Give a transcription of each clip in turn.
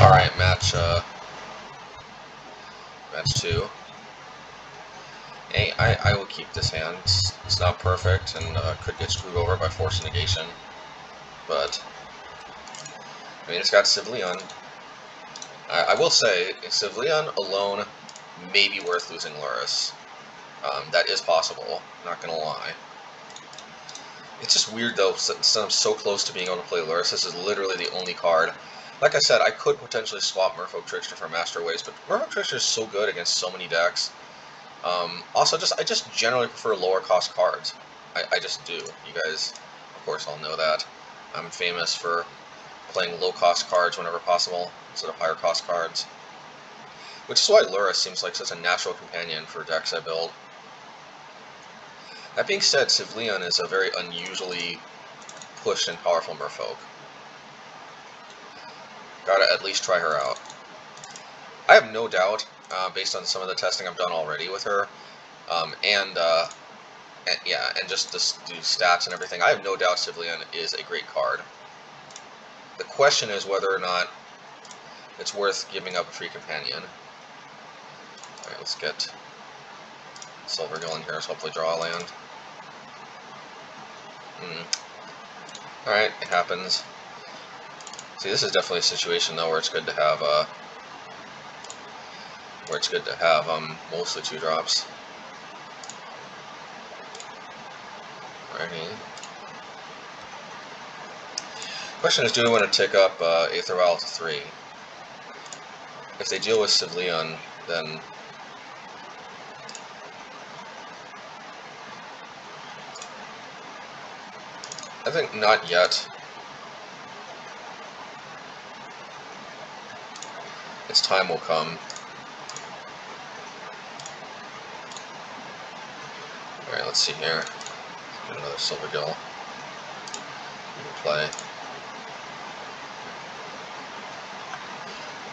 Alright, match 2. Hey, I will keep this hand. It's not perfect and could get screwed over by Force Negation. But, I mean, it's got Svyelun. I will say, Svyelun alone may be worth losing Lurrus. That is possible, not gonna lie. It's just weird though, since I'm so close to being able to play Lurrus, this is literally the only card. Like I said, I could potentially swap Merfolk Trickster for Master Ways, but Merfolk Trickster is so good against so many decks. Also, I just generally prefer lower cost cards. I just do. You guys, of course, all know that. I'm famous for playing low cost cards whenever possible, instead of higher cost cards. Which is why Lurrus seems like such a natural companion for decks I build. That being said, Svyelun is a very unusually pushed and powerful Merfolk. Gotta at least try her out. I have no doubt, based on some of the testing I've done already with her, and just to do stats and everything, I have no doubt Svyelun is a great card. The question is whether or not it's worth giving up a free companion. Alright, let's get Silvergill in here, so hopefully draw a land. Alright, it happens. See, this is definitely a situation though where it's good to have mostly 2-drops. Alrighty. Question is, do we want to tick up Aether Vial to 3? If they deal with Svyelun, then I think not yet. Its time will come. Alright, let's see here. Get another Silvergill. Play.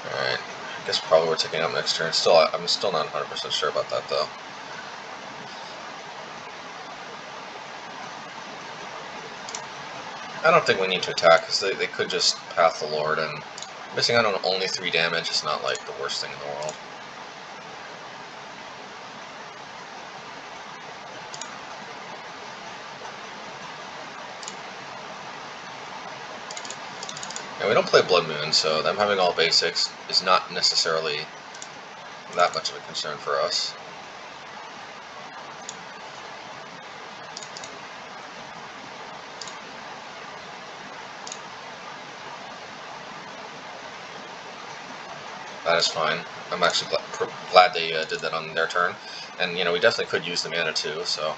Alright. I guess probably we're ticking up next turn. I'm still not 100% sure about that though. I don't think we need to attack, because they could just Path the Lord, and missing out on only 3 damage is not like the worst thing in the world. And we don't play Blood Moon, so them having all basics is not necessarily that much of a concern for us. That is fine. I'm actually glad they did that on their turn. And, you know, we definitely could use the mana too, so...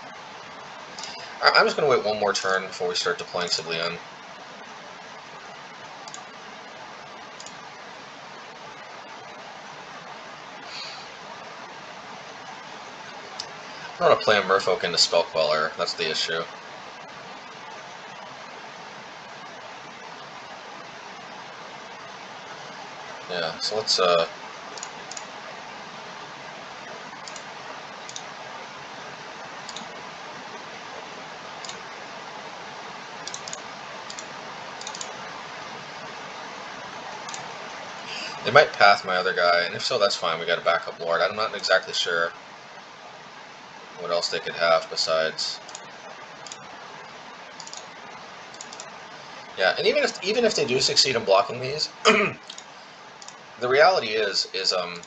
I'm just going to wait one more turn before we start deploying Svyelun. I don't want to play a Merfolk into Spell Queller, that's the issue. Yeah, so let's they might path my other guy, and if so, that's fine. We got a backup Lord. I'm not exactly sure what else they could have besides. Yeah, and even if they do succeed in blocking these, the reality is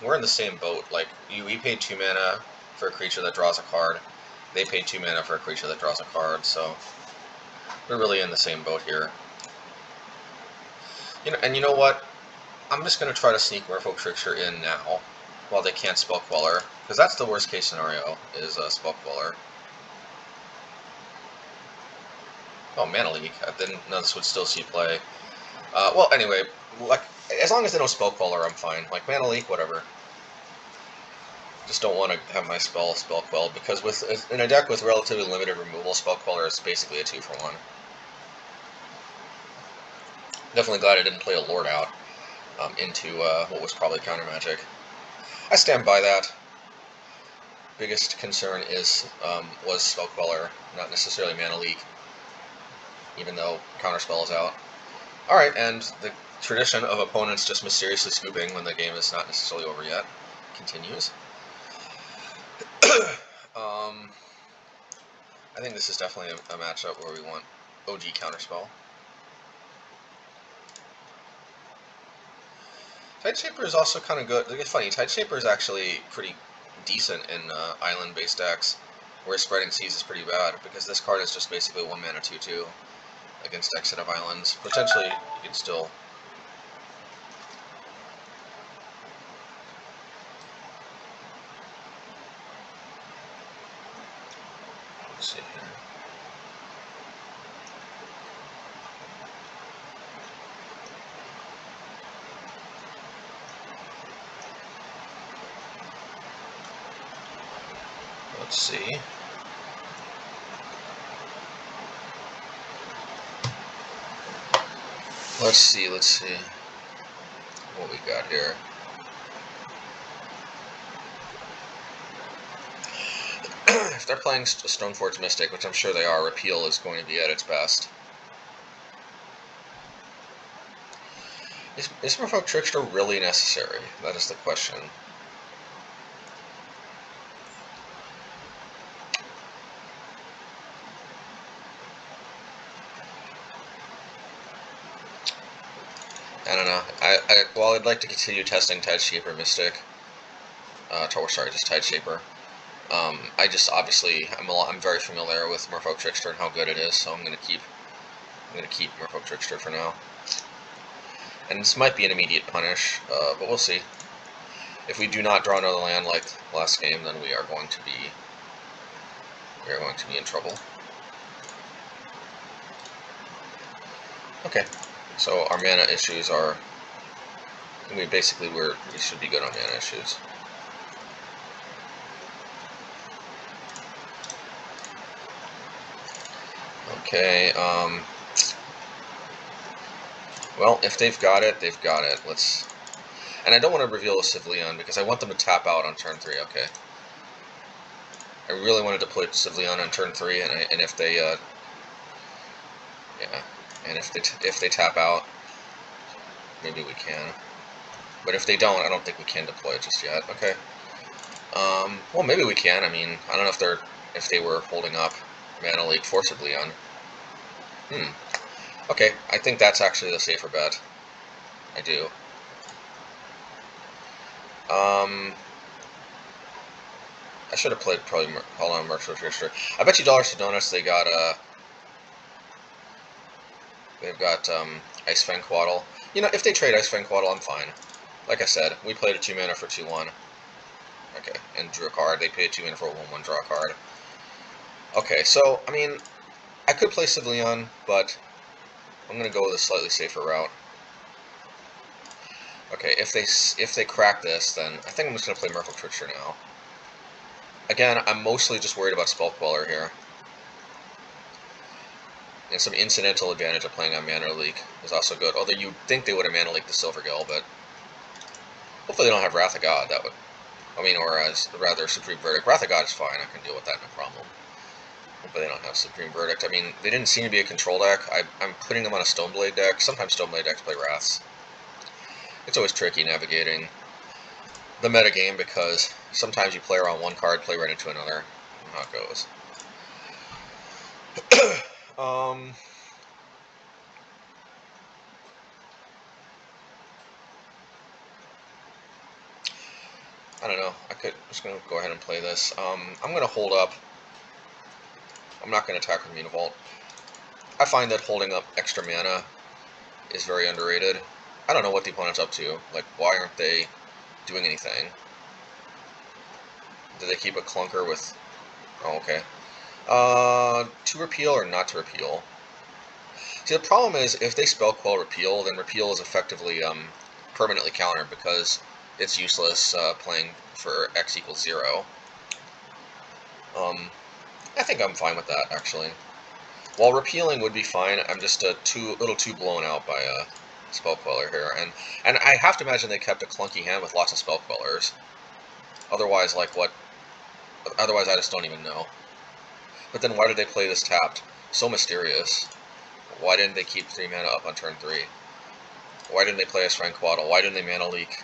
we're in the same boat. Like we paid 2 mana for a creature that draws a card. They paid 2 mana for a creature that draws a card. So we're really in the same boat here. You know, and you know what? I'm just going to try to sneak Merfolk Trickster in now, while they can't Spell Queller, because that's the worst case scenario, is Spell Queller. Oh, Mana Leak. I didn't know this would still see play. Well, anyway, like, as long as they don't Spell Queller, I'm fine. Like, Mana Leak, whatever. Just don't want to have my Spell Quelled, because in a deck with relatively limited removal, Spell Queller is basically a 2-for-1. Definitely glad I didn't play a Lord out. Into what was probably counter magic. I stand by that. Biggest concern was Spell Queller, not necessarily Mana Leak, even though Counterspell is out. Alright, and the tradition of opponents just mysteriously scooping when the game is not necessarily over yet continues. I think this is definitely a matchup where we want OG Counterspell. Tideshaper is also kind of good. It's funny, Tideshaper is actually pretty decent in island-based decks, where Spreading Seas is pretty bad, because this card is just basically a 1-mana 2/2 against decks that have islands. Potentially, you can still... Let's see here. Let's see. Let's see what we got here. If they're playing Stoneforge Mystic, which I'm sure they are, Repeal is going to be at its best. Is Merfolk Trickster really necessary? That is the question. I don't know. While I'd like to continue testing Tideshaper Mystic, just Tideshaper. I just obviously I'm very familiar with Merfolk Trickster and how good it is, so I'm gonna keep Merfolk Trickster for now. And this might be an immediate punish, but we'll see. If we do not draw another land like last game, then we are going to be in trouble. Okay. So our mana issues are, we should be good on mana issues. Okay, well, if they've got it, they've got it. And I don't want to reveal a Svyelun because I want them to tap out on turn 3, okay. I really wanted to play Svyelun on turn 3, and if they, and if they tap out, maybe we can. But if they don't, I don't think we can deploy it just yet. Okay. Well, maybe we can. I mean, I don't know if they were holding up Mana Leak forcibly on. Okay, I think that's actually the safer bet. I do. I should have played probably Merfolk Trickster. I bet you dollars to donuts they've got Ice Fang Quaddle. You know, if they trade Ice Fang Quaddle, I'm fine. Like I said, we played a 2 mana for 2/1. Okay, and drew a card. They paid 2 mana for a 1/1, draw a card. Okay, so, I mean, I could play Svyelun, but I'm going to go with a slightly safer route. Okay, if they crack this, then I think I'm just going to play Merfolk Trickster now. Again, I'm mostly just worried about Spell Queller here. And some incidental advantage of playing on Mana Leak is also good. Although you'd think they would have Mana Leaked the Silvergill, but hopefully they don't have Wrath of God. That would, I mean, or as rather Supreme Verdict. Wrath of God is fine. I can deal with that, no problem. Hopefully they don't have Supreme Verdict. I mean, they didn't seem to be a control deck. I'm putting them on a Stoneblade deck. Sometimes Stoneblade decks play Wraths. It's always tricky navigating the metagame because sometimes you play around one card, play right into another. You know how it goes. I don't know. I'm just going to go ahead and play this. I'm going to hold up. I'm not going to attack with Mutavault. I find that holding up extra mana is very underrated. I don't know what the opponent's up to. Like, why aren't they doing anything? Do they keep a clunker with... Oh, okay. To repeal or not to repeal? See, the problem is, if they spell quell repeal, then repeal is effectively permanently countered because it's useless playing for x equals 0. I think I'm fine with that, actually. While repealing would be fine, I'm just a little too blown out by Spell Queller here. And I have to imagine they kept a clunky hand with lots of Spell Quellers. Otherwise, like what? Otherwise, I just don't even know. But then why did they play this tapped? So mysterious. Why didn't they keep 3 mana up on turn 3? Why didn't they play a Tranquaddle? Why didn't they mana leak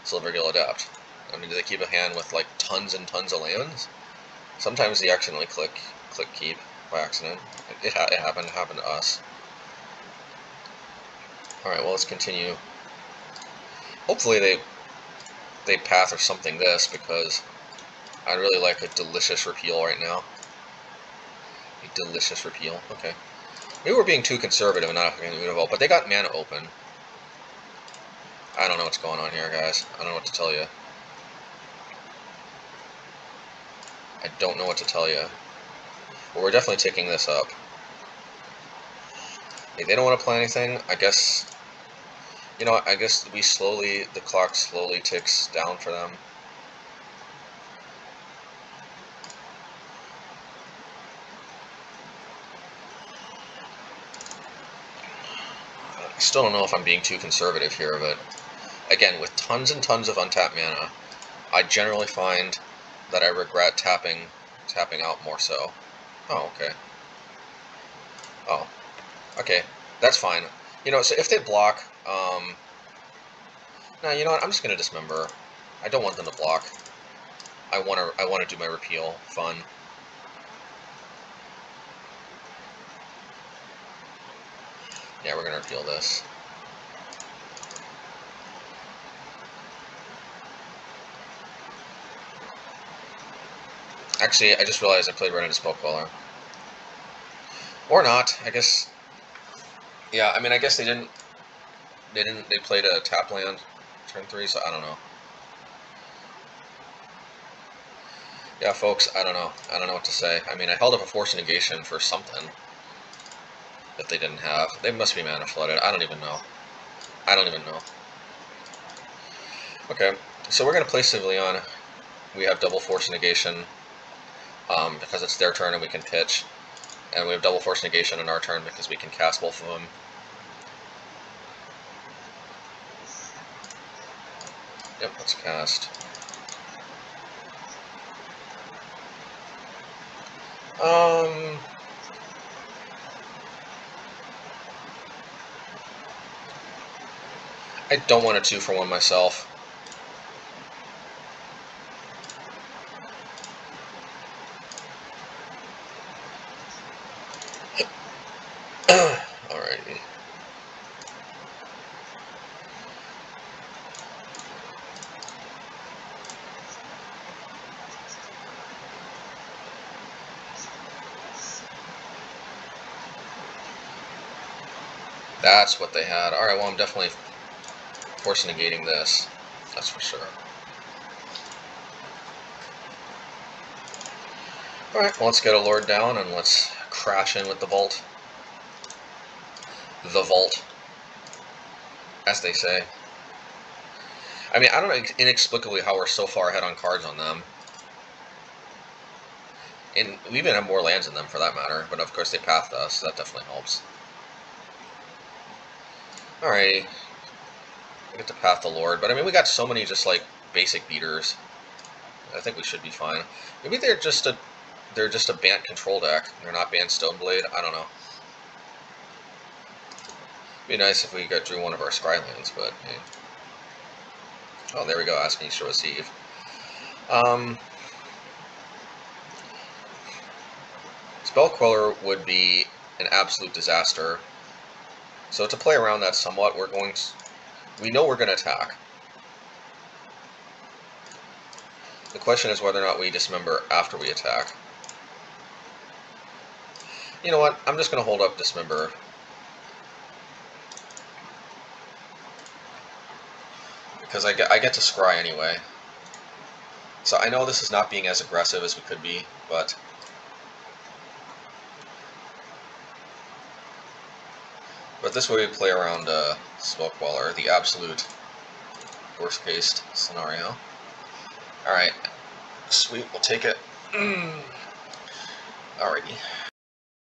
Silvergill Adept? I mean, do they keep a hand with like tons and tons of lands? Sometimes they accidentally click keep by accident. It happened to us. Alright, well, let's continue. Hopefully they path or something this, because I really like a delicious repeal right now. A delicious repeal. Okay. Maybe we're being too conservative and not having a Mutavault, but they got mana open. I don't know what's going on here, guys. I don't know what to tell you. I don't know what to tell you. But we're definitely taking this up. If they don't want to play anything, I guess... You know what, I guess the clock slowly ticks down for them. I still don't know if I'm being too conservative here, but again, with tons and tons of untapped mana, I generally find that I regret tapping out more so. Oh, okay. Oh, okay, that's fine. You know, so if they block, no, you know what? I'm just gonna Dismember. I don't want them to block. I wanna do my repeal. Fun. Yeah, we're gonna repeal this. Actually, I just realized I played right into Spellqueller. Or not, I guess. Yeah, I mean, I guess they played a tap land turn 3, so I don't know. Yeah, folks, I don't know. I don't know what to say. I mean, I held up a Force Negation for something that they didn't have. They must be mana flooded. I don't even know. I don't even know. Okay, so we're going to play Svyelun. We have double Force Negation because it's their turn and we can pitch. And we have double Force Negation on our turn because we can cast both of them. Yep, let's cast. I don't want a 2-for-1 myself. Alrighty. That's what they had. Alright, well, I'm definitely Force negating this. That's for sure. Alright, well, let's get a Lord down and let's crash in with the Vault. The Vault, as they say. I mean, I don't know inexplicably how we're so far ahead on cards on them. And we even have more lands than them, for that matter. But, of course, they pathed us, so that definitely helps. Alrighty. We get to path the Lord. But, I mean, we got so many just, like, basic beaters. I think we should be fine. Maybe they're just a Bant control deck. They're not Bant Stoneblade. I don't know. It'd be nice if we drew one of our Scrylands, but hey. Oh, there we go, asking to receive. Spellqueller would be an absolute disaster. So to play around that somewhat, we know we're going to attack. The question is whether or not we Dismember after we attack. You know what, I'm just going to hold up Dismember. Because I get to scry anyway. So I know this is not being as aggressive as we could be, but this way we play around Spellqueller, the absolute worst case scenario. Alright, sweet, we'll take it. Alrighty.